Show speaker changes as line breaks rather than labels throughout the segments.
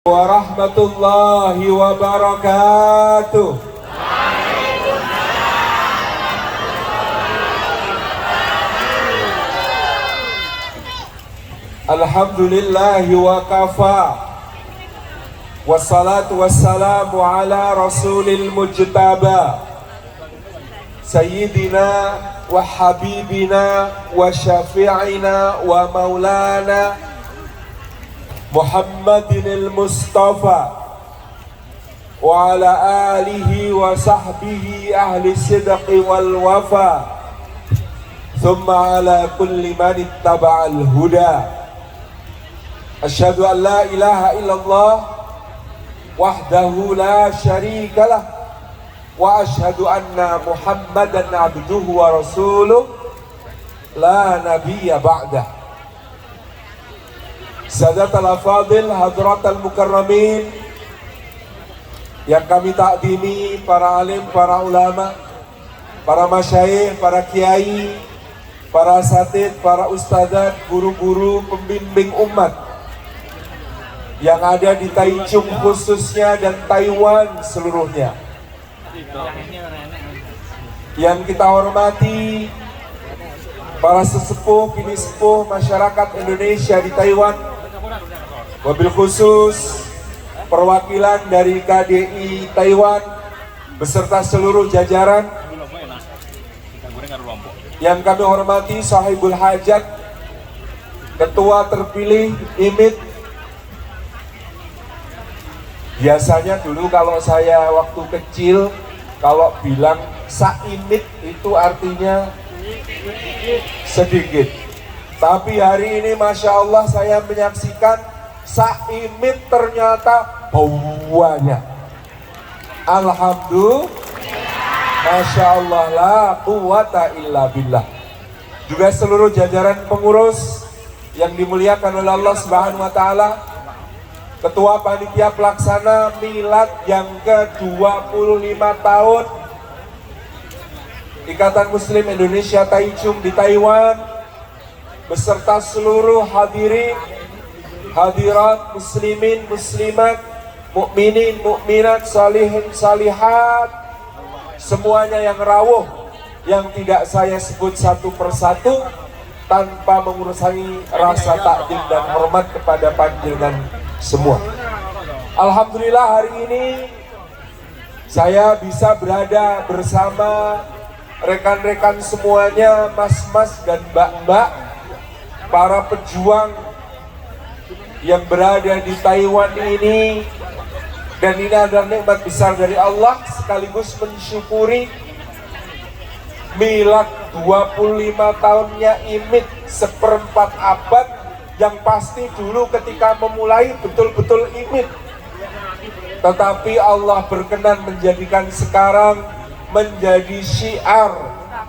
Warahmatullahi wabarakatuh. Alhamdulillahi wa kafa. Wassalatu wassalamu ala rasulil mujtaba Sayyidina wa habibina wa syafi'ina wa maulana Muhammadinil Mustafa wa ala alihi wa sahbihi ahli sidqi wal wafa thumma ala kulli man ittaba'al huda. Asyhadu an la ilaha illallah wahdahu la syarikalah wa asyhadu anna Muhammadan abduhu wa rasuluh la nabiyya ba'dah. Sadatul Afadil, Hadratul Mukarramin yang kami takdimi, para alim, para ulama, para masyayikh, para kiai, para asatid, para ustadzat, guru-guru, pembimbing umat yang ada di Taichung khususnya dan Taiwan seluruhnya. Yang kita hormati para sesepuh, bini sepuh masyarakat Indonesia di Taiwan, wabil khusus perwakilan dari KDI Taiwan beserta seluruh jajaran yang kami hormati, sahibul hajat, ketua terpilih IMIT. Biasanya dulu kalau saya waktu kecil kalau bilang saimit itu artinya sedikit, tapi hari ini Masya Allah saya menyaksikan saimit ternyata banyak. Alhamdulillah, Masya Allah, la quwata illa billah. Juga seluruh jajaran pengurus yang dimuliakan oleh Allah Subhanahu wa Ta'ala, Ketua Panitia Pelaksana Milad yang ke-25 tahun Ikatan Muslim Indonesia Taichung di Taiwan, beserta seluruh hadirin, hadirat, muslimin, muslimat, mukminin, mukminat, salihin, salihat, semuanya yang rawuh, yang tidak saya sebut satu persatu tanpa mengurangi rasa takdim dan hormat kepada panjenengan semua. Alhamdulillah hari ini saya bisa berada bersama rekan-rekan semuanya, mas-mas dan mbak-mbak, para pejuang yang berada di Taiwan ini. Dan ini adalah nikmat besar dari Allah, sekaligus mensyukuri milad 25 tahunnya IMIT seperempat abad, yang pasti dulu ketika memulai betul-betul IMIT, tetapi Allah berkenan menjadikan sekarang menjadi syiar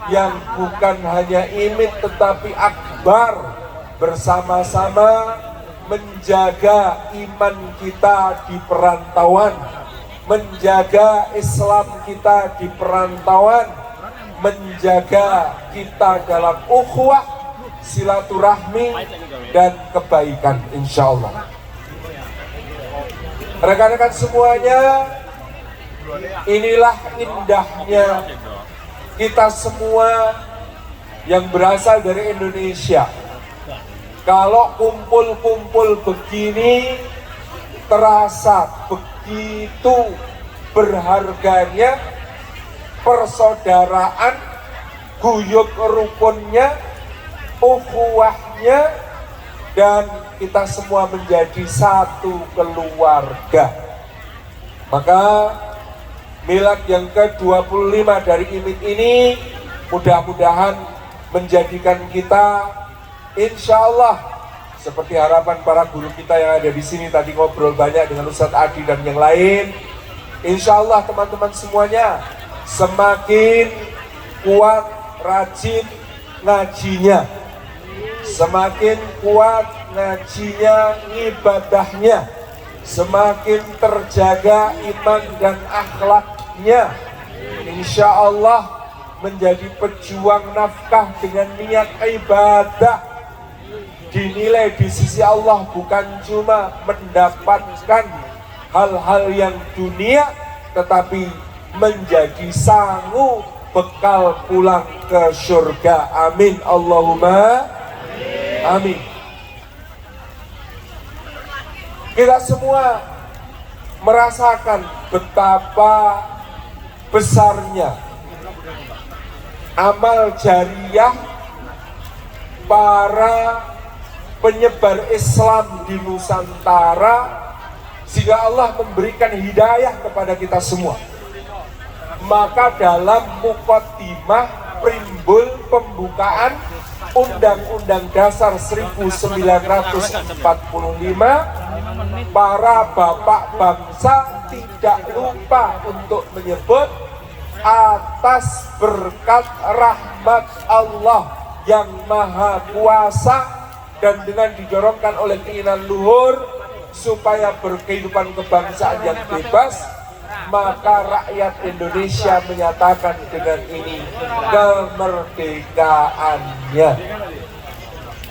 yang bukan hanya IMIT tetapi akbar, bersama-sama menjaga iman kita di perantauan, menjaga Islam kita di perantauan, menjaga kita dalam ukhuwah, silaturahmi dan kebaikan insyaallah. Rekan-rekan semuanya, inilah indahnya kita semua yang berasal dari Indonesia. Kalau kumpul-kumpul begini, terasa begitu berharganya persaudaraan, guyub rukunnya, ukhuwahnya, dan kita semua menjadi satu keluarga. Maka milad yang ke-25 dari IMIT ini mudah-mudahan menjadikan kita, insya Allah, seperti harapan para guru kita yang ada di sini tadi ngobrol banyak dengan Ustadz Adi dan yang lain, insya Allah teman-teman semuanya semakin kuat, rajin ngajinya, semakin kuat ngajinya, ibadahnya, semakin terjaga iman dan akhlaknya, insya Allah menjadi pejuang nafkah dengan niat ibadah, dinilai di sisi Allah bukan cuma mendapatkan hal-hal yang dunia, tetapi menjadi sangu bekal pulang ke surga. Amin Allahumma amin. Kita semua merasakan betapa besarnya amal jariah para penyebar Islam di Nusantara, sehingga Allah memberikan hidayah kepada kita semua. Maka dalam muqaddimah primbul pembukaan Undang-Undang Dasar 1945, para bapak bangsa tidak lupa untuk menyebut atas berkat rahmat Allah yang maha kuasa dan dengan didorongkan oleh keinginan luhur supaya berkehidupan kebangsaan yang bebas, maka rakyat Indonesia menyatakan dengan ini kemerdekaannya.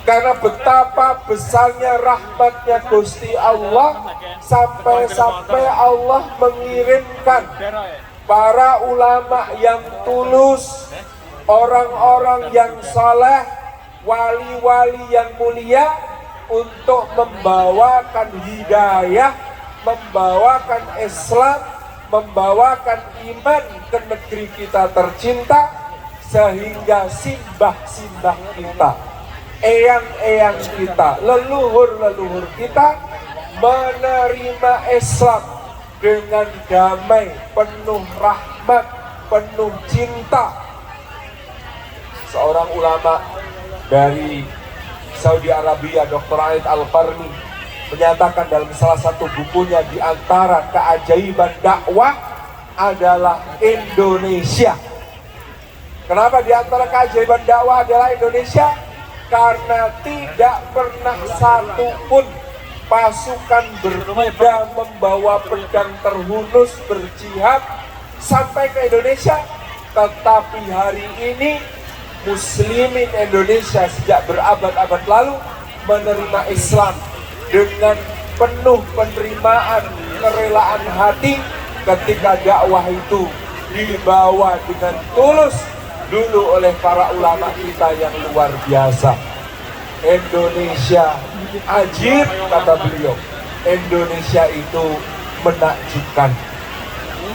Karena betapa besarnya rahmatnya Gusti Allah, sampai-sampai Allah mengirimkan para ulama yang tulus, orang-orang yang saleh, wali-wali yang mulia, untuk membawakan hidayah, membawakan Islam, membawakan iman ke negeri kita tercinta, sehingga simbah-simbah kita, eyang-eyang kita, leluhur-leluhur kita menerima Islam dengan damai, penuh rahmat, penuh cinta. Seorang ulama dari Saudi Arabia, Dr. Aid Al-Qarni, menyatakan dalam salah satu bukunya, di antara keajaiban dakwah adalah Indonesia. Kenapa di antara keajaiban dakwah adalah Indonesia? Karena tidak pernah satu pun pasukan berkuda membawa pedang terhunus berjihad sampai ke Indonesia. Tetapi hari ini Muslimin Indonesia sejak berabad-abad lalu menerima Islam dengan penuh penerimaan, kerelaan hati ketika dakwah itu dibawa dengan tulus dulu oleh para ulama kita yang luar biasa. Indonesia ajib, kata beliau. Indonesia itu menakjubkan.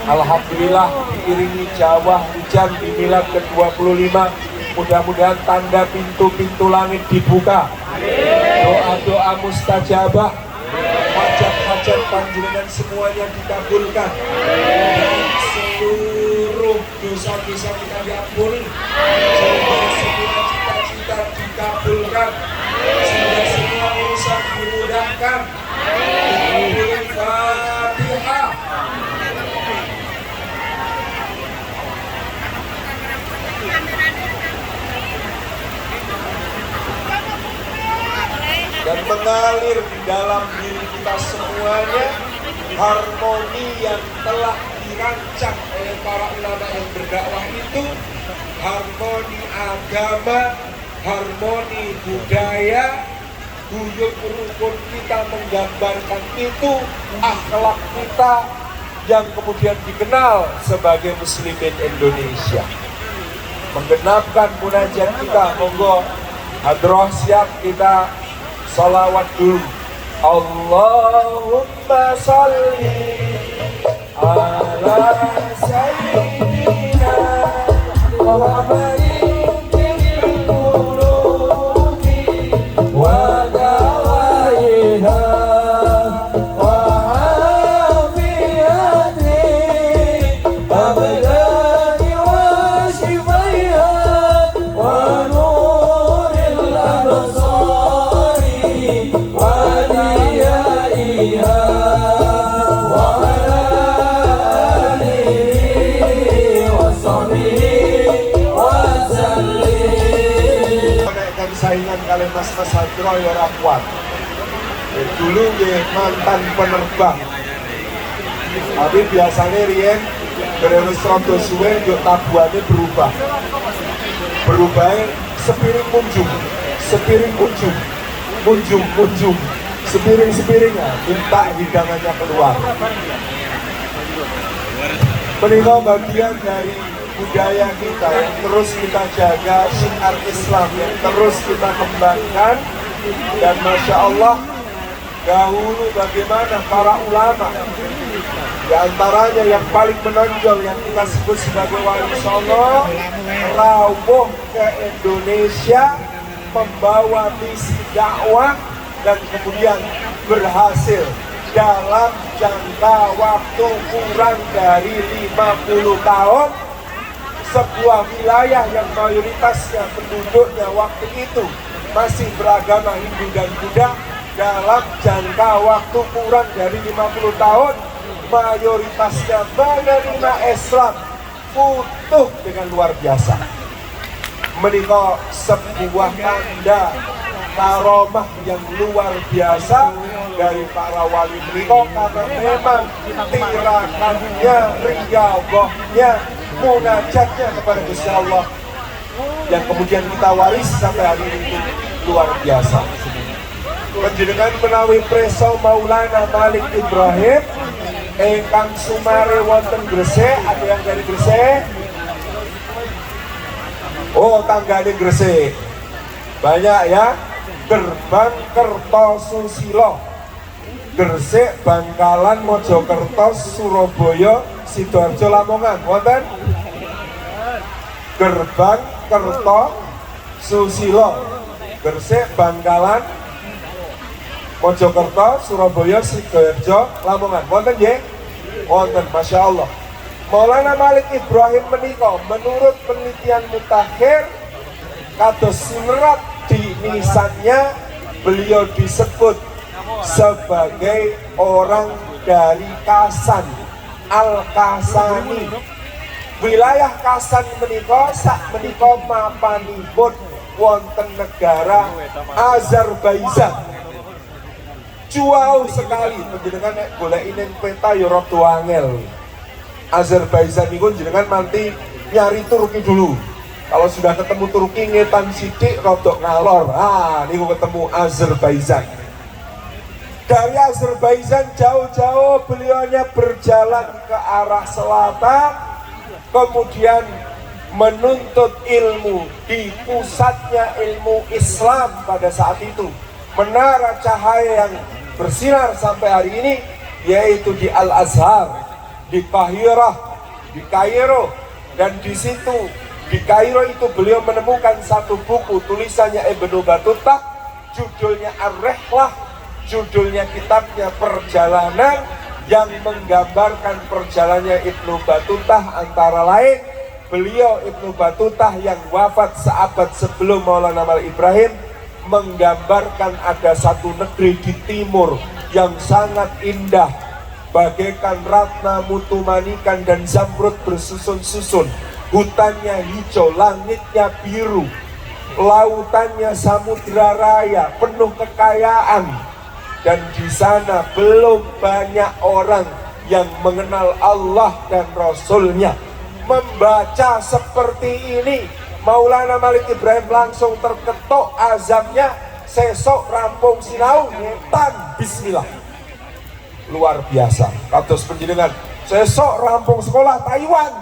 Alhamdulillah, diiringi Jawa hujan di milad ke-25, mudah-mudahan tanda pintu-pintu langit dibuka, doa-doa mustajabah, hajat-hajat panjenengan semuanya dikabulkan, seluruh dosa-dosa kita diampuni, sehingga semua cita-cita dikabulkan, sehingga semua urusan dimudahkan. Al-Fatihah. Dan mengalir di dalam diri kita semuanya harmoni yang telah dirancang oleh para ulama yang berdakwah itu, harmoni agama, harmoni budaya, guyub rukun kita menggambarkan itu, akhlak kita yang kemudian dikenal sebagai Muslimin Indonesia. Menggenapkan munajat kita, monggo hadroh siap, kita salawat dulu. Allahumma salli ala sayyidina Muhammadin bil qulubi wa dawaiha wa afiyati abdani wa shifaiha wa nuril absar saingan kali mas-mas hadro ya rakwat. Dulu ya mantan penerbang, tapi biasanya Rien berewis rondo suwe yuk tabuannya berubah sepiring kunjung sepiring-sepiringnya minta hidangannya keluar. Menikah bagian dari budaya kita yang terus kita jaga, syiar Islam yang terus kita kembangkan. Dan Masya Allah, dahulu bagaimana para ulama, di antaranya yang paling menonjol yang kita sebut sebagai wali songo, rawuh ke Indonesia membawa misi dakwah dan kemudian berhasil dalam jangka waktu kurang dari 50 tahun sebuah wilayah yang mayoritasnya penduduknya waktu itu masih beragama Hindu dan Buddha, dalam jangka waktu kurang dari 50 tahun mayoritasnya menerima Islam utuh dengan luar biasa. Menikah sebuah tanda karomah yang luar biasa dari para wali menikah, karena memang tirakannya, riyadhahnya, munajatnya kepada Gusti Allah yang kemudian kita waris sampai hari ini luar biasa. Panjenengan menawi preso Maulana Malik Ibrahim ingkang sumare wonten Gresik. Ada yang dari Gresik? Oh, tanggane Gresik banyak ya. Gerbang Kertosusilo, Gresik, Bangkalan, Mojokerto, Surabaya, Sidoarjo, Lamongan. Wonten Gerbang Kertosusilo, Gresik, Bangkalan, Mojokerto, Surabaya, Sidoarjo, Lamongan. Wonten nggih? Wonten, Masya Allah. Maulana Malik Ibrahim menika menurut penelitian mutakhir kados sinerat di nisannya beliau disebut sebagai orang dari Kasan, Al-Kasani. Wilayah Kasan menika sak menika mapanipun wonten negara Azerbaijan. Jauh sekali, panjenengan nek golekine peta ya rada angel. Azerbaijan niku jenengan nanti nyari Turki dulu. Kalau sudah ketemu Turki ngetan sidik rodok ngalor. Niku ketemu Azerbaijan. Dari Azerbaijan jauh-jauh beliaunya berjalan ke arah selatan, kemudian menuntut ilmu di pusatnya ilmu Islam pada saat itu. Menara cahaya yang bersinar sampai hari ini yaitu di Al-Azhar, di Kahirah, di Kairo. Dan di situ di Kairo itu beliau menemukan satu buku tulisannya Ibnu Battuta, judulnya Ar-Rihlah, judulnya kitabnya Perjalanan, yang menggambarkan perjalanannya Ibnu Battuta. Antara lain beliau Ibnu Battuta yang wafat seabad sebelum Maulana Malik Ibrahim menggambarkan ada satu negeri di timur yang sangat indah, bagaikan ratna, mutu manikan dan zamrud bersusun-susun. Hutannya hijau, langitnya biru, lautannya samudra raya, penuh kekayaan. Dan di sana belum banyak orang yang mengenal Allah dan Rasulnya. Membaca seperti ini, Maulana Malik Ibrahim langsung terketuk azamnya, sesok rampung sinau ngetan bismillah. Luar biasa. Kados panjenengan sesok rampung sekolah Taiwan.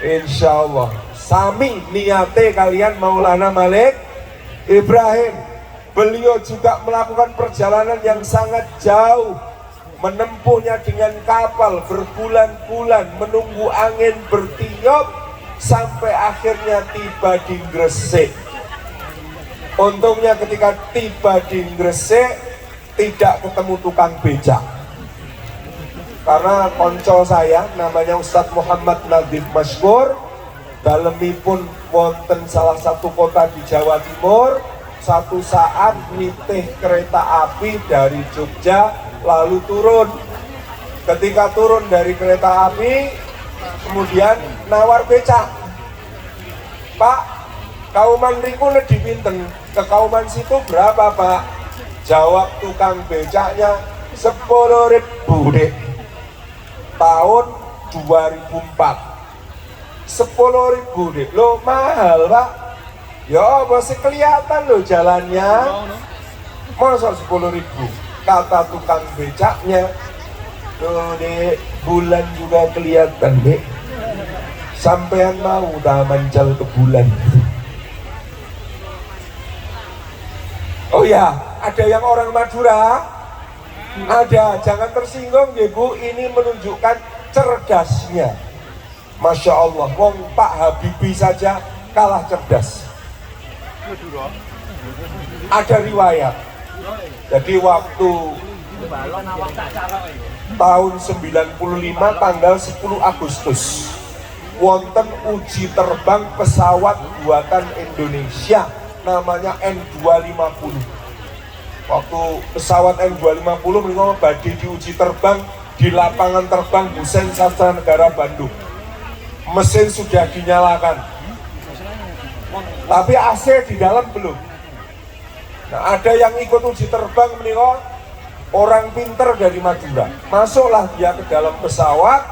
Insya Allah sami niate kalian Maulana Malik Ibrahim. Beliau juga melakukan perjalanan yang sangat jauh, menempuhnya dengan kapal berbulan-bulan, menunggu angin bertiup sampai akhirnya tiba di Gresik. Untungnya ketika tiba di Gresik tidak ketemu tukang becak, karena konco saya namanya Ustadz Muhammad Nadif Masykur, dalemipun wonten salah satu kota di Jawa Timur. Satu saat nitih kereta api dari Jogja lalu turun. Ketika turun dari kereta api kemudian nawar becak, Pak, kauman riku lebih pinten, ke kauman situ berapa Pak? Jawab tukang becaknya 10.000 dek. Tahun 2004 10.000 dek. Lo mahal Pak. Ya masih kelihatan loh jalannya. Masa 10.000? Kata tukang becaknya, tuh dek, bulan juga kelihatan dek. Sampean mau dah mancal ke bulan. Oh ya, ada yang orang Madura? Ada, jangan tersinggung ya Bu, ini menunjukkan cerdasnya. Masya Allah, wong Pak Habibie saja kalah cerdas. Ada riwayat. Jadi waktu tahun 95 tanggal 10 Agustus wonten uji terbang pesawat buatan Indonesia namanya N250. Waktu pesawat N250 mereka badhe diuji terbang di lapangan terbang Hussein Sastra Negara Bandung. Mesin sudah dinyalakan, tapi AC di dalam belum. Nah, ada yang ikut uji terbang mereka orang pinter dari Madura. Masuklah dia ke dalam pesawat,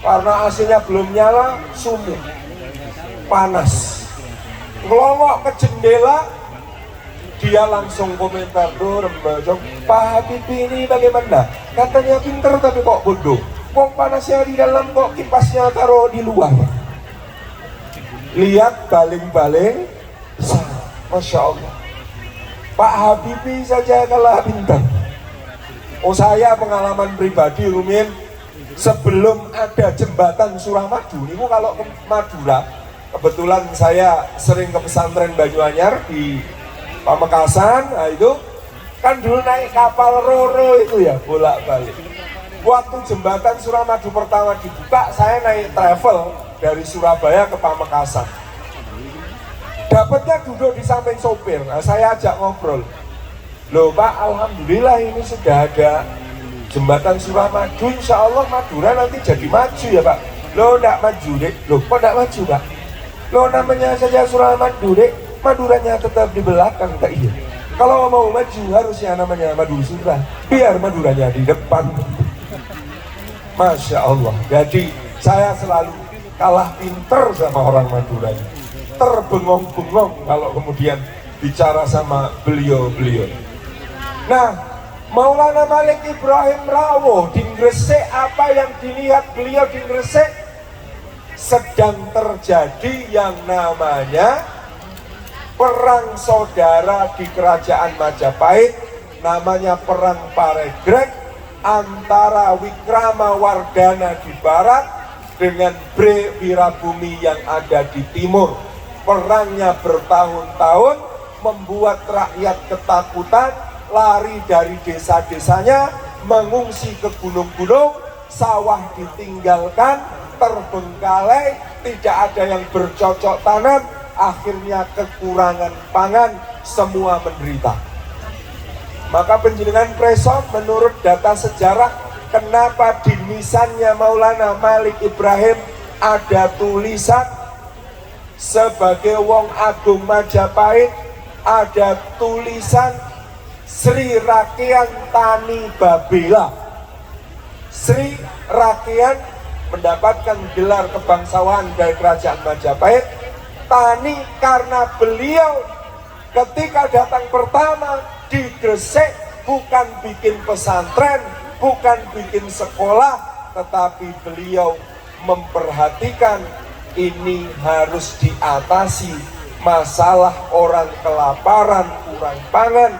karena AC-nya belum nyala, sumuk, panas. Ngelongok ke jendela, dia langsung komentar, Pak Habibie ini bagaimana? Katanya pinter tapi kok bodoh. Kok panasnya di dalam, kok kipasnya taruh di luar. Lihat baling-baling, Masya Allah. Pak Habibie saja kalah pinter. Oh, saya pengalaman pribadi Rumin, sebelum ada jembatan Suramadu, ini kalau ke Madura, kebetulan saya sering ke pesantren Banyuanyar di Pamekasan, nah itu kan dulu naik kapal Roro itu ya, bolak-balik. Waktu jembatan Suramadu pertama dibuka, saya naik travel dari Surabaya ke Pamekasan. Dapatnya duduk di samping sopir, nah, saya ajak ngobrol. Loh Pak, Alhamdulillah ini sudah ada jembatan Suramadu, insya Allah Madura nanti jadi maju ya Pak. Loh enggak maju dek, loh kok enggak maju Pak? Loh namanya saja Suramadu dek, Maduranya tetap di belakang, tak iya. Kalau mau maju harusnya namanya Madura, biar Maduranya di depan. Masya Allah, jadi saya selalu kalah pinter sama orang Madura. Terbengong-bengong kalau kemudian bicara sama beliau-beliau. Nah, Maulana Malik Ibrahim Rawuh di Gresik, apa yang dilihat beliau di Gresik? Sedang terjadi yang namanya perang saudara di kerajaan Majapahit, namanya perang Paregreg antara Wikramawardhana di barat dengan Bre Wirabumi yang ada di timur. Perangnya bertahun-tahun, membuat rakyat ketakutan, lari dari desa-desanya, mengungsi ke gunung-gunung, sawah ditinggalkan, terbengkalai, tidak ada yang bercocok tanam, akhirnya kekurangan pangan, semua menderita. Maka penjenengan preso menurut data sejarah, kenapa di nisannya Maulana Malik Ibrahim ada tulisan sebagai Wong Agung Majapahit, ada tulisan Sri Rakyat Tani Babela. Sri Rakyat mendapatkan gelar kebangsawahan dari kerajaan Majapahit. Tani karena beliau ketika datang pertama di Gresik bukan bikin pesantren, bukan bikin sekolah, tetapi beliau memperhatikan ini harus diatasi masalah orang kelaparan, kurang pangan.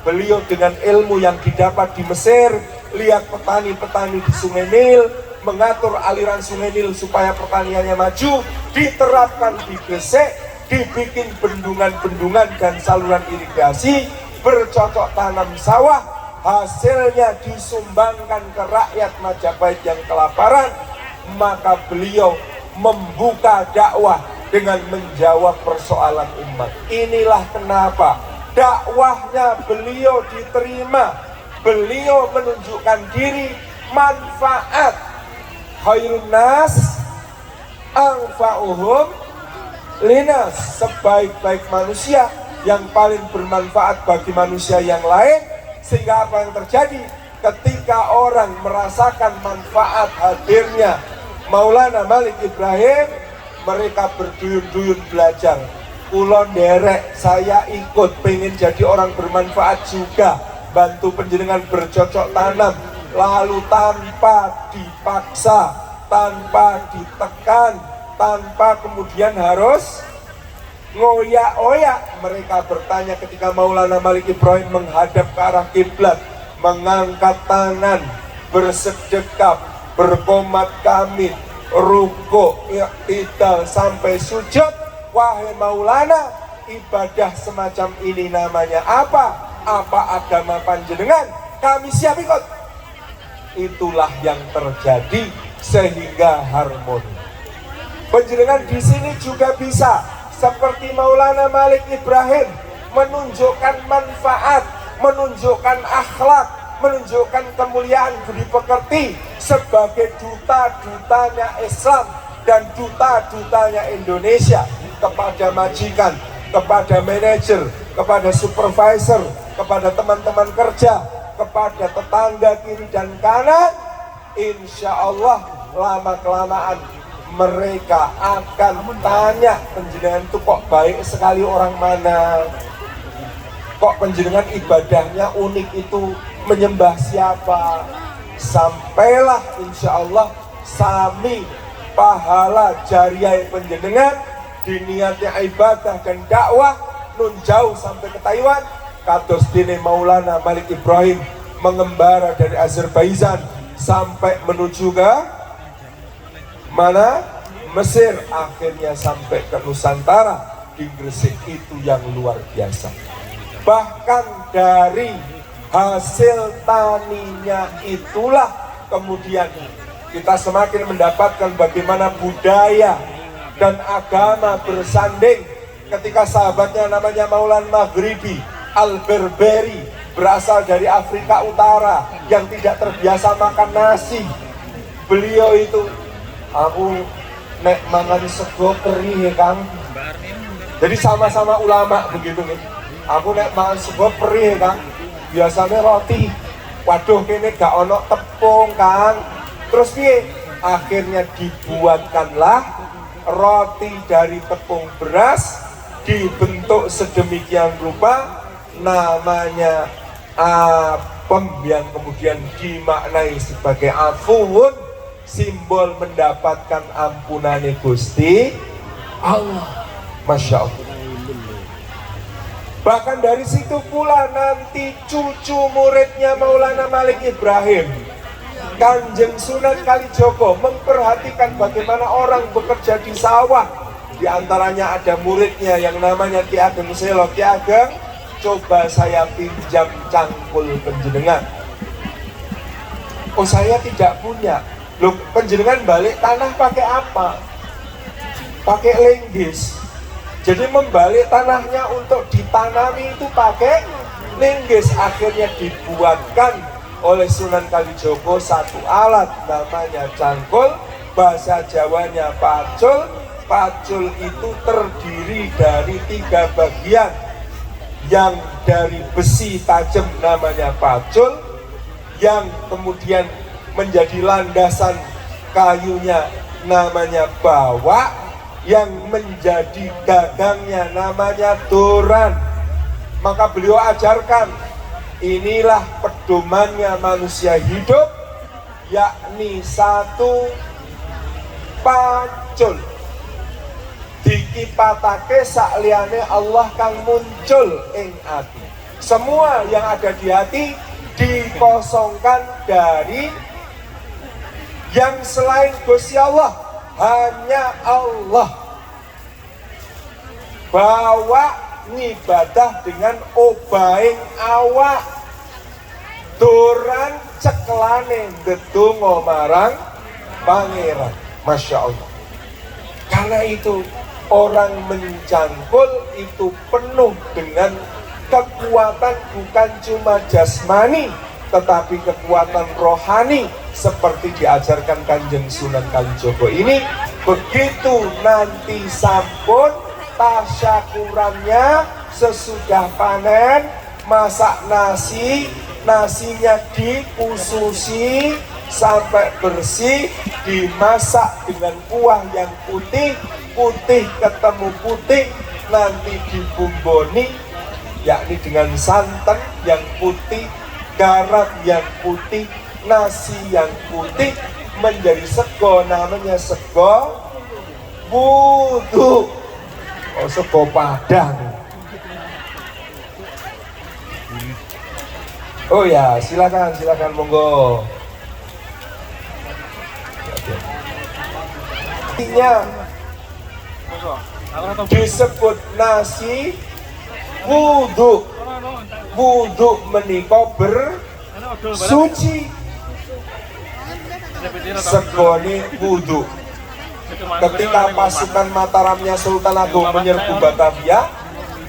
Beliau dengan ilmu yang didapat di Mesir, lihat petani-petani di Sungai Nil, mengatur aliran Sungai Nil supaya pertaniannya maju, diterapkan di Gresik, dibikin bendungan-bendungan dan saluran irigasi, bercocok tanam sawah, hasilnya disumbangkan ke rakyat Majapahit yang kelaparan. Maka beliau membuka dakwah dengan menjawab persoalan umat. Inilah kenapa dakwahnya beliau diterima. Beliau menunjukkan diri, manfaat khairun nas anfa'uhum linas, sebaik-baik manusia yang paling bermanfaat bagi manusia yang lain. Sehingga apa yang terjadi ketika orang merasakan manfaat hadirnya Maulana Malik Ibrahim, mereka berduyun-duyun belajar. kulon derek, saya ikut pengen jadi orang bermanfaat juga, bantu panjenengan bercocok tanam, lalu tanpa dipaksa, tanpa ditekan, tanpa kemudian harus ngoyak-oyak. Mereka bertanya ketika Maulana Malik Ibrahim menghadap ke arah kiblat, mengangkat tangan, bersedekap, berkomat kamit, rukuk, iktidal sampai sujud. Wahai Maulana, ibadah semacam ini namanya apa? Apa agama panjenengan? Kami siap ikut. Itulah yang terjadi sehingga harmoni. Panjenengan di sini juga bisa seperti Maulana Malik Ibrahim, menunjukkan manfaat, menunjukkan akhlak, menunjukkan kemuliaan budi pekerti sebagai duta-dutanya Islam dan duta-dutanya Indonesia kepada majikan, kepada manajer, kepada supervisor, kepada teman-teman kerja, kepada tetangga kiri dan kanan. Insya Allah lama-kelamaan mereka akan tanya, panjenengan itu kok baik sekali orang mana? Kok panjenengan ibadahnya unik itu, menyembah siapa? Sampailah insya Allah sami pahala jariah panjenengan di niatnya ibadah dan dakwah nun jauh sampai ke Taiwan. Kados dene Maulana Malik Ibrahim mengembara dari Azerbaijan sampai menuju ke mana? Mesir, akhirnya sampai ke Nusantara di Gresik. Itu yang luar biasa. Bahkan dari hasil taninya itulah kemudian kita semakin mendapatkan bagaimana budaya dan agama bersanding. Ketika sahabatnya namanya Maulan Maghribi Al-Berberi, berasal dari Afrika Utara yang tidak terbiasa makan nasi. Beliau itu, aku nek mangan sego perih ya Kang. Jadi sama-sama ulama begitu nih. Aku nek mangan sego perih ya Kang. Biasanya roti. Waduh kene gak ono tepung Kang. Terus piye? Akhirnya dibuatkanlah roti dari tepung beras, dibentuk sedemikian rupa, namanya apem, yang kemudian dimaknai sebagai afuun, simbol mendapatkan ampunane Gusti Allah. Masya Allah. Bahkan dari situ pula nanti cucu muridnya Maulana Malik Ibrahim, Kanjeng Sunan Kalijogo, memperhatikan bagaimana orang bekerja di sawah. Di antaranya ada muridnya yang namanya Ki Ageng Selo. Ki Ageng, coba saya pinjam cangkul panjenengan. Oh saya tidak punya. Loh, panjenengan balik tanah pakai apa? Pakai linggis. Jadi membalik tanahnya untuk ditanami itu pakai linggis. Akhirnya dibuatkan oleh Sunan Kalijogo satu alat namanya cangkul, bahasa Jawanya pacul. Pacul itu terdiri dari 3 bagian, yang dari besi tajam namanya pacul, yang kemudian menjadi landasan kayunya namanya bawak, yang menjadi gagangnya namanya doran. Maka beliau ajarkan, inilah pedomannya manusia hidup, yakni satu pacul. Dikipatake sakliyane Allah kang muncul ing ati. Semua yang ada di hati dikosongkan dari yang selain Gusti Allah, hanya Allah. Bawa ngibadah dengan obaing awak, doran cekelane ndedonga marang pangeran. Masya Allah. Karena itu orang mencangkul itu penuh dengan kekuatan, bukan cuma jasmani tetapi kekuatan rohani, seperti diajarkan Kanjeng Sunan Kalijogo ini. Begitu nanti sampun tasyakurannya, sesudah panen, masak nasi, nasinya dikususi sampai bersih, dimasak dengan kuah yang putih, putih ketemu putih, nanti dibumboni, yakni dengan santan yang putih, garam yang putih, nasi yang putih, menjadi sego, namanya sego wudu. Oh, sego padang. Oh ya, silakan monggo. Disebut nasi wudu. Wudu menika bersuci. Segone wudu. Ketika pasukan Mataramnya Sultan Agung menyerbu Batavia,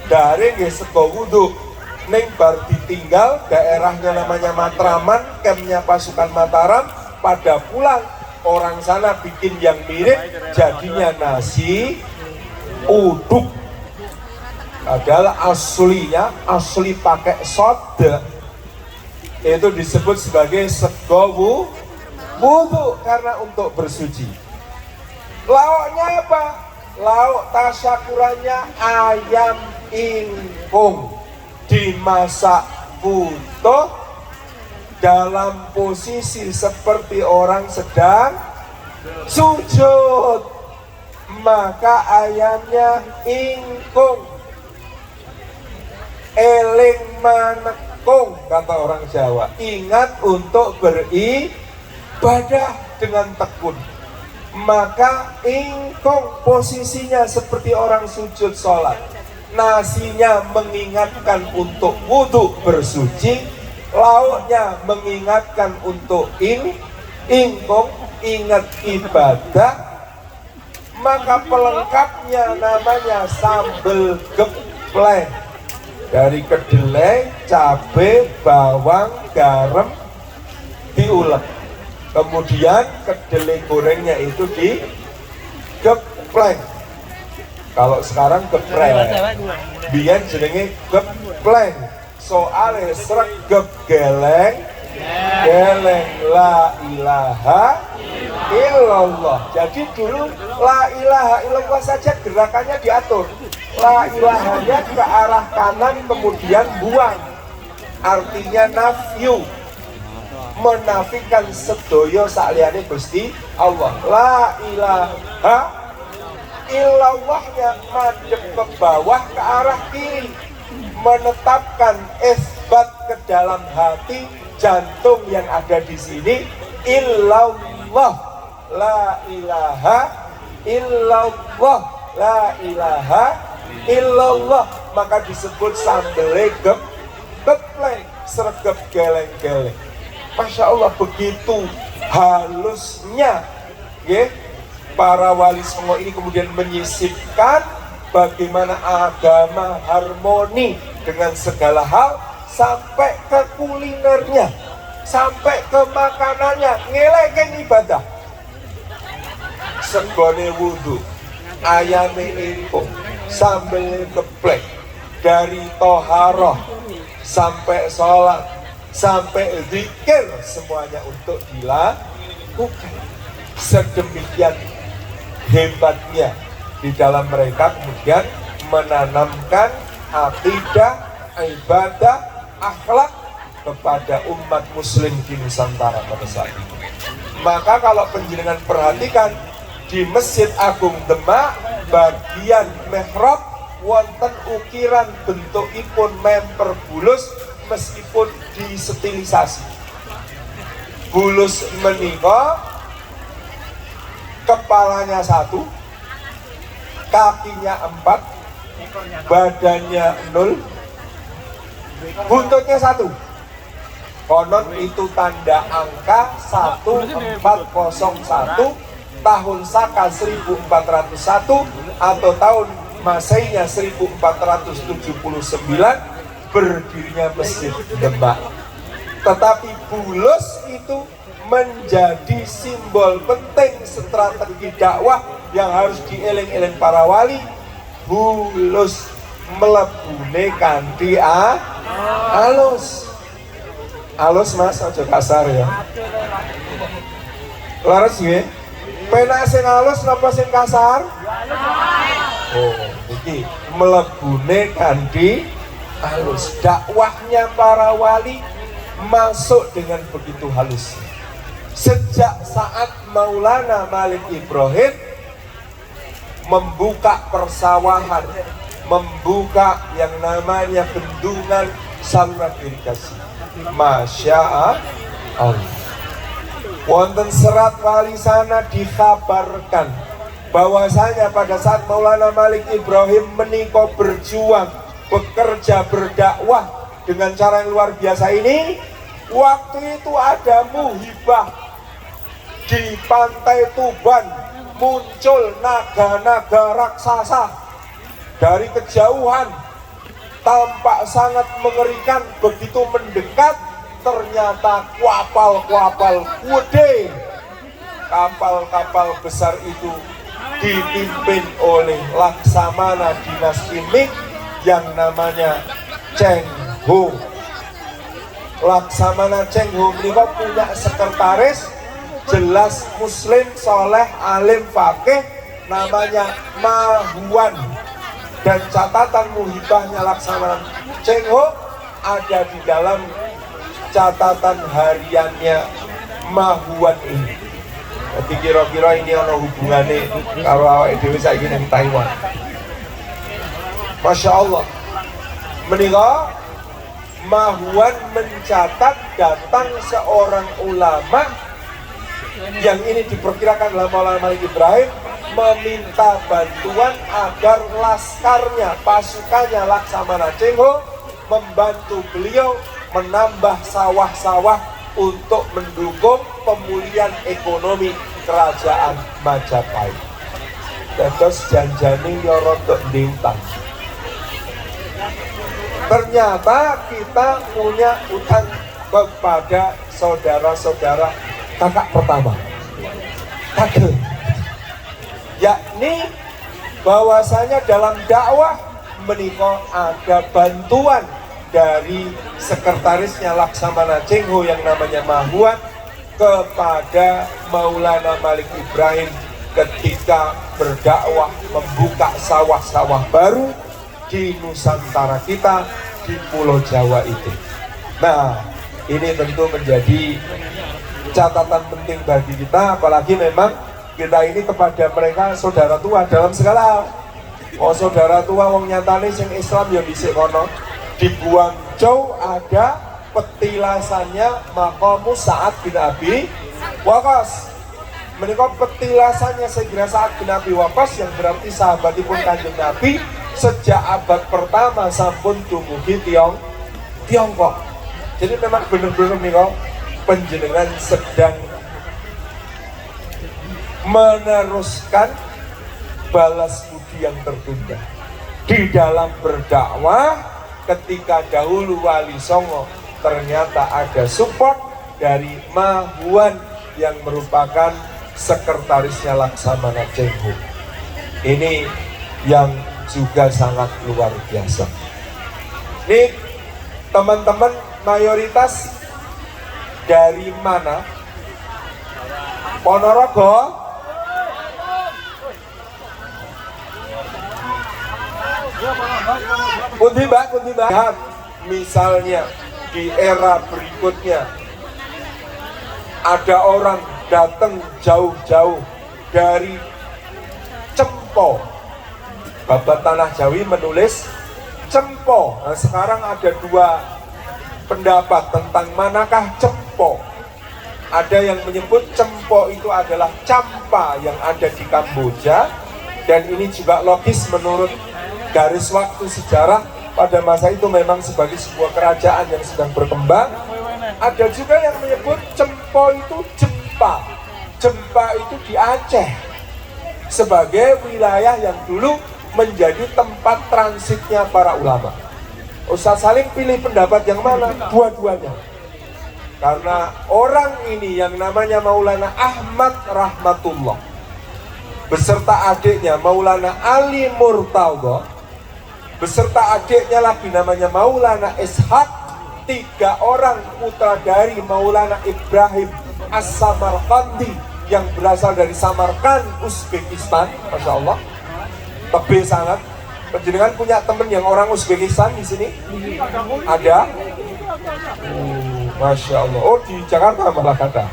dari nggih sego wudu. Ning bar ditinggal daerahnya namanya Matraman, campnya pasukan Mataram, pada pulang orang sana bikin yang mirip, jadinya nasi uduk. Adalah asli pakai soda, itu disebut sebagai sego wudu karena untuk bersuci. Lauknya apa? Lauk tasyakurannya ayam ingkung, dimasak utuh dalam posisi seperti orang sedang sujud, maka ayamnya ingkung, eling manekung kata orang Jawa, ingat untuk beribadah dengan tekun. Maka ingkung posisinya seperti orang sujud sholat, nasinya mengingatkan untuk wudhu bersuci, lauknya mengingatkan untuk ingkung ingat ibadah, maka pelengkapnya namanya sambal gepleng, dari kedelai, cabai, bawang, garam diulek, kemudian kedelai gorengnya itu digepleng. Kalau sekarang geprek, biyen jenenge gepleng, soale sregep geleng la ilaha illallah. Jadi dulu la ilaha illallah saja gerakannya diatur. La ilahanya ke arah kanan kemudian buang. Artinya nafyu, menafikan sedoyo sakliyane Gusti Allah. La ilaha illallahnya madhep ke bawah ke arah kiri, menetapkan isbat ke dalam hati jantung yang ada di sini, illallah, la ilaha illallah, la ilaha illallah, maka disebut sambele gepleng, sregep geleng-geleng. Masya Allah, begitu halusnya, ya. Para wali songo ini kemudian menyisipkan bagaimana agama harmoni dengan segala hal, sampai ke kulinernya, sampai ke makanannya, ngelekin ibadah. Segone wudu, ayame ingkung, sambel geplek, dari toharoh sampai sholat, sampai zikir, semuanya untuk dilakukan. Sedemikian hebatnya di dalam mereka kemudian menanamkan akidah, ibadah, akhlak kepada umat muslim di Nusantara pada saat itu. Maka kalau penjenengan perhatikan di Masjid Agung Demak, bagian mihrab wonten ukiran bentukipun memper bulus meskipun disetilisasi. Bulus menika kepalanya 1, kakinya 4, badannya 0, buntutnya 1. Konon itu tanda angka 1401, tahun Saka 1401 atau tahun Masainya 1479 berdirinya Masjid Demak. Tetapi bulus itu menjadi simbol penting strategi dakwah yang harus dieling-eling para wali. Bulus mlebune kanthi alus. Alus Mas, aja kasar ya. Laras nggih. Penak sing alus napa sing kasar? Oh, iki iki mlebune kanthi halus. Dakwahnya para wali masuk dengan begitu halus. Sejak saat Maulana Malik Ibrahim membuka persawahan, membuka yang namanya bendungan saluran irigasi, Masya Allah. Wonten serat wali sana dikabarkan bahwasanya pada saat Maulana Malik Ibrahim menika berjuang, bekerja, berdakwah dengan cara yang luar biasa ini, waktu itu ada muhibah di pantai Tuban, muncul naga-naga raksasa dari kejauhan, tampak sangat mengerikan. Begitu mendekat, ternyata kapal-kapal gede, kapal-kapal besar itu dipimpin oleh Laksamana dinasti Ming yang namanya Cheng Ho. Laksamana Cheng Ho ini punya sekretaris jelas muslim, soleh, alim, fakih, namanya Mahuan. Dan catatan muhibahnya Laksamana Cheng Ho ada di dalam catatan hariannya Mahuan ini. Jadi kira-kira ini ada hubungannya kalau awak dewi saiki nang Taiwan. Masya Allah. Menika Mahuan mencatat datang seorang ulama yang ini diperkirakan dalam Maulana Malik Ibrahim meminta bantuan agar laskarnya, pasukannya Laksamana Cheng Ho membantu beliau menambah sawah-sawah untuk mendukung pemulihan ekonomi kerajaan Majapahit. Terus janjane yo rodok diutang. Ternyata kita punya utang kepada saudara-saudara kakak pertama, kakek, yakni bahwasanya dalam dakwah menika ada bantuan dari sekretarisnya Laksamana Cheng Ho yang namanya Mahuan kepada Maulana Malik Ibrahim ketika berdakwah membuka sawah-sawah baru di Nusantara kita, di Pulau Jawa itu. Nah, ini tentu menjadi catatan penting bagi kita, apalagi memang kita ini kepada mereka saudara tua dalam segala hal. Oh, saudara tua wong nyatane sing Islam ya dhisik kono. Di Guangzhou ada petilasannya Maqamu Sa'ad bin Abi Waqqas. Menika petilasannya Sayyidina Sa'ad bin Abi Waqqas yang berarti sahabatipun Kanjeng Nabi sejak abad pertama sampun dumugi Tiongkok. Jadi memang benar-benar menika panjenengan sedang meneruskan balas budi yang tertunda di dalam berdakwah. Ketika dahulu Wali Songo ternyata ada support dari Mahuan yang merupakan sekretarisnya Laksamana Cheng Ho. Ini yang juga sangat luar biasa. Ini teman-teman mayoritas dari mana? Ponorogo? Pundi mbak? Misalnya di era berikutnya ada orang datang jauh-jauh dari Cempo. Babat Tanah Jawi menulis Cempo. Nah, sekarang ada dua pendapat tentang manakah Cempo. Ada yang menyebut Cempo itu adalah Campa yang ada di Kamboja, dan ini juga logis menurut garis waktu sejarah pada masa itu memang sebagai sebuah kerajaan yang sedang berkembang. Ada juga yang menyebut Cempo itu Jempa. Jempa itu di Aceh sebagai wilayah yang dulu menjadi tempat transitnya para ulama. Ustaz Salim pilih pendapat yang mana? Dua-duanya. Karena orang ini yang namanya Maulana Ahmad Rahmatullah beserta adiknya Maulana Ali Murtadha beserta adiknya lagi namanya Maulana Ishaq, 3 orang putra dari Maulana Ibrahim As-Samarqandi yang berasal dari Samarkand, Uzbekistan. Masya Allah, tebih sangat. Penjenengan punya temen yang orang Uzbekistan di sini? Ada? Masya Allah. Oh, di Jakarta malah ada.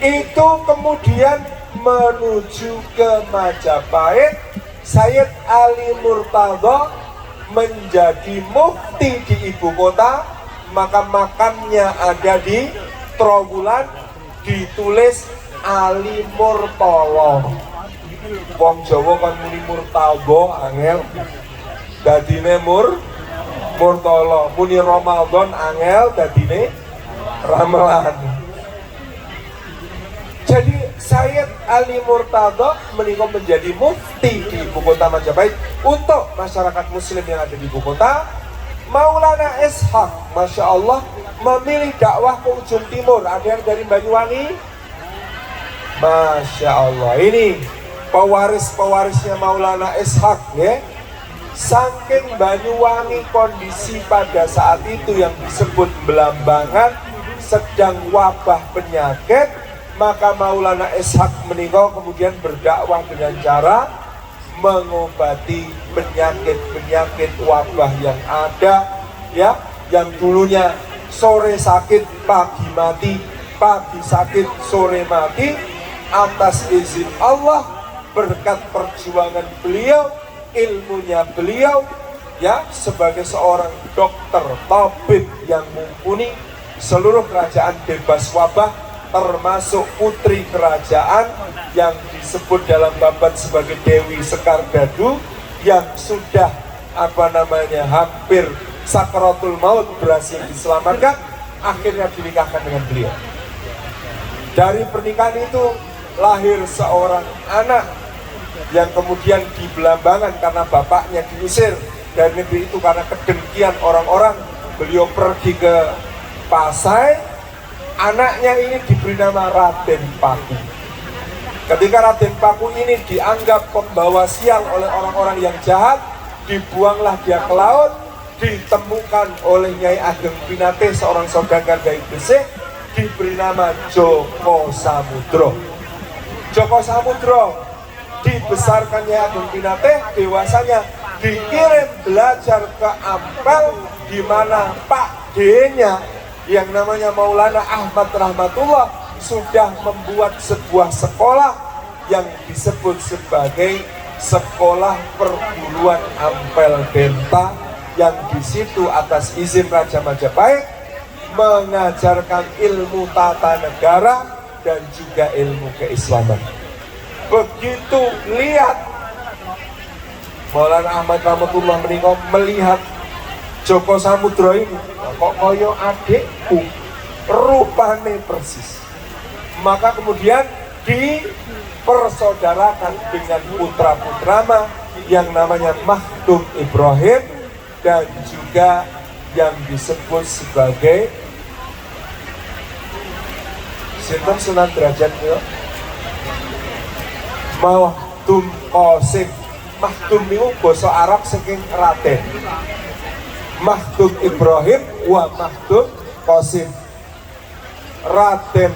Itu kemudian menuju ke Majapahit. Sayyid Ali Murtadho menjadi mufti di ibu kota, maka makamnya ada di Trowulan, ditulis Ali Murtolo. Wong Jawa kan muni Murtadho angel, dadine Murtolo, muni Ramadan angel, dadine Ramalan. Jadi Sayyid Ali Murtadho menikah menjadi mufti di ibu kota Majapahit untuk masyarakat muslim yang ada di ibu kota. Maulana Ishaq, Masya Allah, memilih dakwah ke ujung timur. Ada yang dari Banyuwangi? Masya Allah, ini pewaris-pewarisnya Maulana Ishaq ya. Saking Banyuwangi kondisi pada saat itu yang disebut belambangan, sedang wabah penyakit, maka Maulana Ishaq menikah kemudian berdakwah dengan cara mengobati penyakit-penyakit wabah yang ada ya, yang dulunya sore sakit pagi mati, pagi sakit sore mati. Atas izin Allah, berkat perjuangan beliau, ilmunya beliau ya, sebagai seorang dokter tabib yang mumpuni, seluruh kerajaan bebas wabah, termasuk putri kerajaan yang disebut dalam babat sebagai Dewi Sekardadu, yang sudah hampir sakaratul maut berhasil diselamatkan, akhirnya dinikahkan dengan beliau. Dari pernikahan itu lahir seorang anak yang kemudian di Belambangan karena bapaknya diusir dari negeri itu karena kedengkian orang-orang, beliau pergi ke Pasai. Anaknya ini diberi nama Raden Paku. Ketika Raden Paku ini dianggap pembawa sial oleh orang-orang yang jahat, dibuanglah dia ke laut. Ditemukan oleh Nyai Ageng Pinate, seorang saudagar dari Gresik, diberi nama Joko Samudro. Joko Samudro dibesarkan Nyai Ageng Pinate, dewasanya dikirim belajar ke Ampel, di mana Pak D-nya yang namanya Maulana Ahmad Rahmatullah sudah membuat sebuah sekolah yang disebut sebagai Sekolah Perguruan Ampel Denta, yang di situ atas izin Raja Majapahit mengajarkan ilmu tata negara dan juga ilmu keislaman. Begitu lihat Maulana Ahmad Rahmatullah melihat Joko Samudro ini, kok koyo adikku, rupane persis. Maka kemudian dipersaudarakan dengan putra-putrama yang namanya Makhdum Ibrahim dan juga yang disebut sebagai sinten Sunan Derajat ya? Makhdum Qasim. Makhdum itu basa Arab saking Raden. Makhdum Ibrahim wa Makhdum Qasim. Raden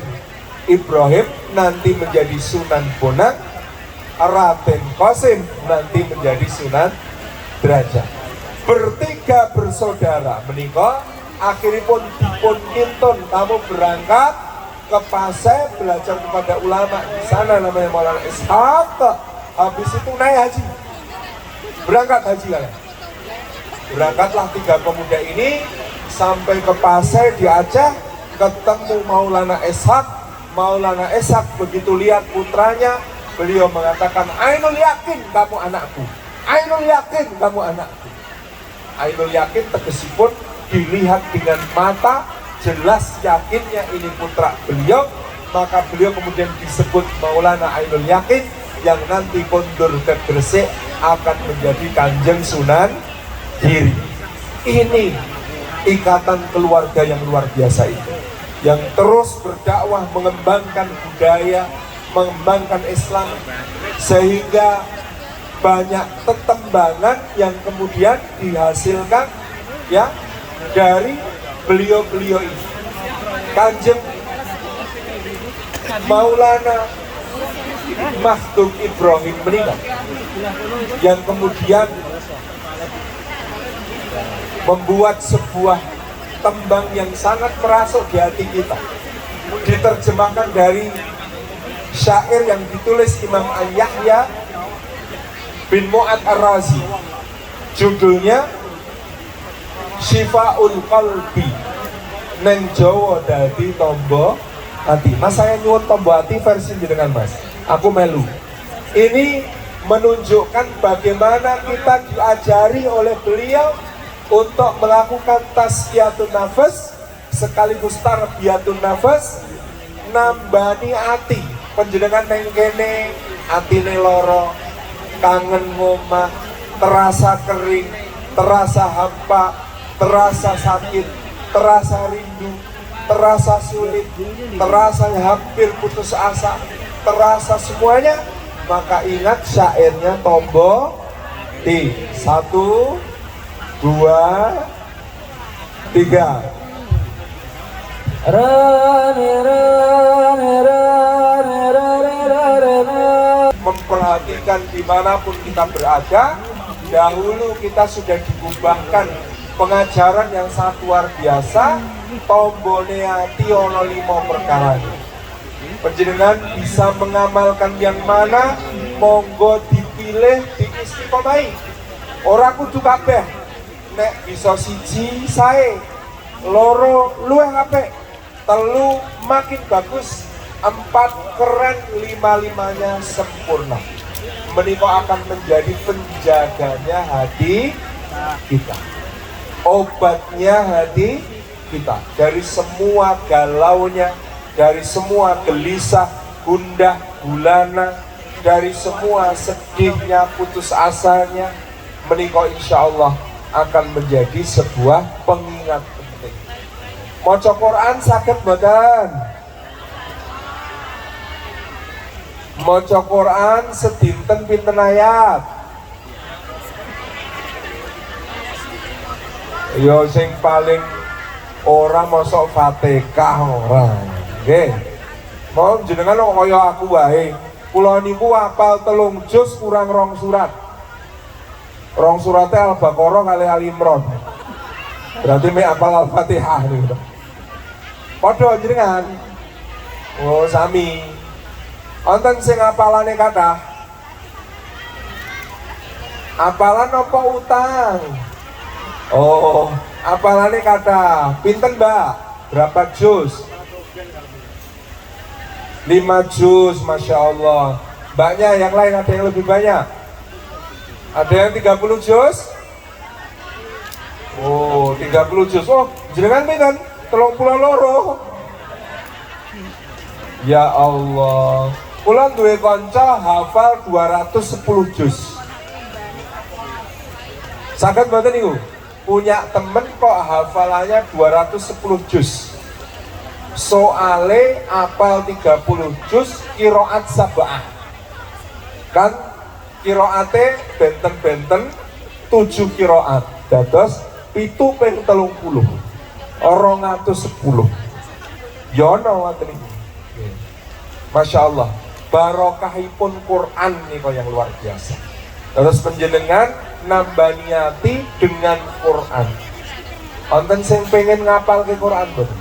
Ibrahim nanti menjadi Sunan Bonang, Raden Qasim nanti menjadi Sunan Derajat. Bertiga bersaudara menikah, akhirnya pun dipun kintun, kamu berangkat ke Pasai belajar kepada ulama di sana namanya Maulana Ishaq. Habis itu naik haji, berangkat haji kalian. Berangkatlah tiga pemuda ini sampai ke Pasai di Aceh, ketemu Maulana Ishaq. Maulana Ishaq begitu lihat putranya, beliau mengatakan, Ainul yakin kamu anakku, Ainul yakin kamu anakku. Ainul yakin tegesipun dilihat dengan mata, jelas yakinnya ini putra beliau, maka beliau kemudian disebut Maulana Ainul Yakin, yang nanti kondur ke Gresik akan menjadi Kanjeng Sunan Giri. Ini ikatan keluarga yang luar biasa itu, yang terus berdakwah, mengembangkan budaya, mengembangkan Islam, sehingga banyak tetembangan yang kemudian dihasilkan ya dari beliau-beliau ini. Kanjeng Maulana Makhdum Ibrahim meninggal, yang kemudian membuat sebuah tembang yang sangat merasuk di hati kita, diterjemahkan dari syair yang ditulis Imam Yahya bin Mu'ad Ar-Razi. Judulnya Syifaul Qalbi, neng Jawa dadi tombo hati. Mas, saya nyuwun tombo hati versi jenengan Mas, aku melu. Ini menunjukkan bagaimana kita diajari oleh beliau untuk melakukan tasfiyatun nafas sekaligus tarbiyatun nafas, nambani ati. Panjenengan neng kene atine loro, kangen ngomah, terasa kering, terasa hampa, terasa sakit, terasa rindu, terasa sulit, terasa hampir putus asa, terasa semuanya. Maka ingat syairnya tombo di 1, 2, 3. Memperhatikan dimanapun kita berada. Dahulu kita sudah dikubahkan pengajaran yang sangat luar biasa. Tombone ati ono 5 perkara. Panjenengan bisa mengamalkan yang mana, monggo dipilih, diistiqomai. Ora kudu kabeh. Nek bisa siji sae, loro luwih apik, 3 makin bagus, 4 keren, 5-5-nya sempurna. Menika akan menjadi penjaganya hati kita, obatnya hati kita dari semua galaunya, dari semua gelisah, gundah, gulana, dari semua sedihnya, putus asanya. Menika insya Allah akan menjadi sebuah pengingat penting. Maca Quran saged mboten? Maca Quran sedinten pinten ayat? Yo sing paling ora mosok Fatihah ora. Nggih. Mau jenengan kok kaya aku wae. Kula niku hafal 3 juz kurang 2 surat. 2 suratnya Al-Baqarah kali Al-Imran. Berarti mek hafal Al-Fatihah niku. Padha jenengan. Oh, sami. Wonten sing hafalane kathah. Hafalan apa utang? Oh, hafalane kathah. Pinten, Mbak? Berapa juz? 5 juz, Masya Allah. Mbaknya yang lain ada yang lebih banyak? Ada yang 30 juz? Oh, 30 juz. Oh, jenengan pinten? 32. Ya Allah. Kula duwe kanca hafal 210 juz. Saged mboten niku? Punya temen kok hafalannya 210 juz. Soale apal 30 juz qiraat sab'ah. Kan qiraate benten-benten 7 qiraat. Dados 7 ping 30. 210. Ya ana ngoten iki. Masya Allah. Barokahipun Quran nih yang luar biasa. Terus penjenengan nambani hati dengan Quran. Wonten sing pengen ngapal ke Quran mboten?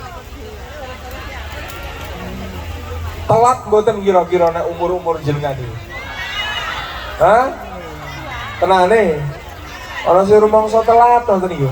Telat mboten kira-kira nek umur-umur jenengan iki? Hah? Tenane. Ana sing rumangsa telat wonten niku.